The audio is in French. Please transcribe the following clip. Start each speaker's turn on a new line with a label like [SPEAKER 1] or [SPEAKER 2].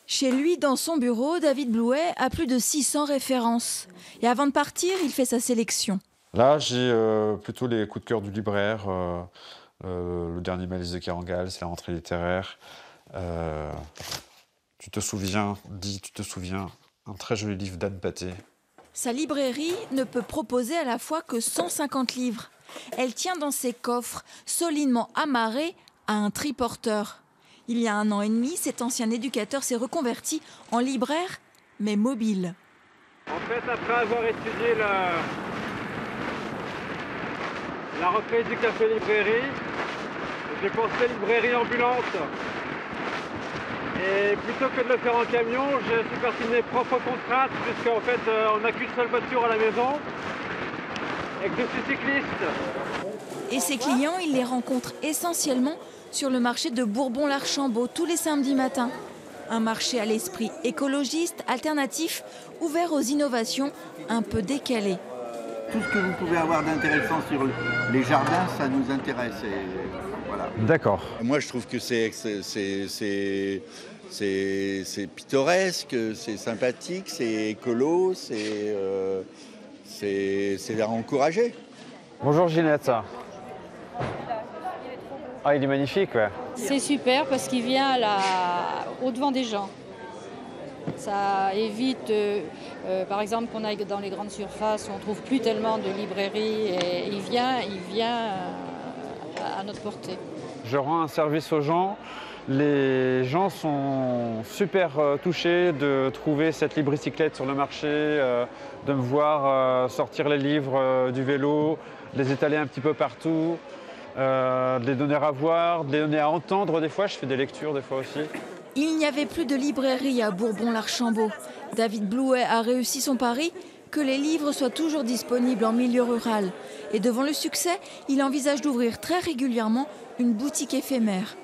[SPEAKER 1] Chez lui, dans son bureau, David Blouet a plus de 600 références. Et avant de partir, il fait sa sélection.
[SPEAKER 2] Là, j'ai plutôt les coups de cœur du libraire. Le dernier Malice de Kerangal, c'est la rentrée littéraire. Tu te souviens, un très joli livre d'Anne Pathé.
[SPEAKER 1] Sa librairie ne peut proposer à la fois que 150 livres. Elle tient dans ses coffres, solidement amarrés à un triporteur. Il y a 1 an et demi, cet ancien éducateur s'est reconverti en libraire, mais mobile.
[SPEAKER 3] En fait, après avoir étudié la reprise du café-librairie, j'ai pensé librairie ambulante. Et plutôt que de le faire en camion, je suis parti de mes propres contraintes, puisqu'en fait, on n'a qu'une seule voiture à la maison et que je suis cycliste.
[SPEAKER 1] Et ses clients, il les rencontre essentiellement sur le marché de Bourbon-l'Archambault tous les samedis matins. Un marché à l'esprit écologiste, alternatif, ouvert aux innovations un peu décalées.
[SPEAKER 4] Tout ce que vous pouvez avoir d'intéressant sur les jardins, ça nous intéresse. Et voilà.
[SPEAKER 2] D'accord.
[SPEAKER 4] Moi, je trouve que c'est pittoresque, c'est sympathique, c'est écolo, c'est à encourager.
[SPEAKER 2] Bonjour Ginette. Ah, il est magnifique, ouais.
[SPEAKER 5] C'est super parce qu'il vient au-devant des gens. Ça évite, par exemple, qu'on aille dans les grandes surfaces où on ne trouve plus tellement de librairies. Et il vient à notre portée.
[SPEAKER 2] Je rends un service aux gens. Les gens sont super touchés de trouver cette libricyclette sur le marché, de me voir sortir les livres du vélo, les étaler un petit peu partout, de les donner à voir, de les donner à entendre des fois. Je fais des lectures des fois aussi.
[SPEAKER 1] Il n'y avait plus de librairie à Bourbon-l'Archambault. David Blouet a réussi son pari, que les livres soient toujours disponibles en milieu rural. Et devant le succès, il envisage d'ouvrir très régulièrement une boutique éphémère.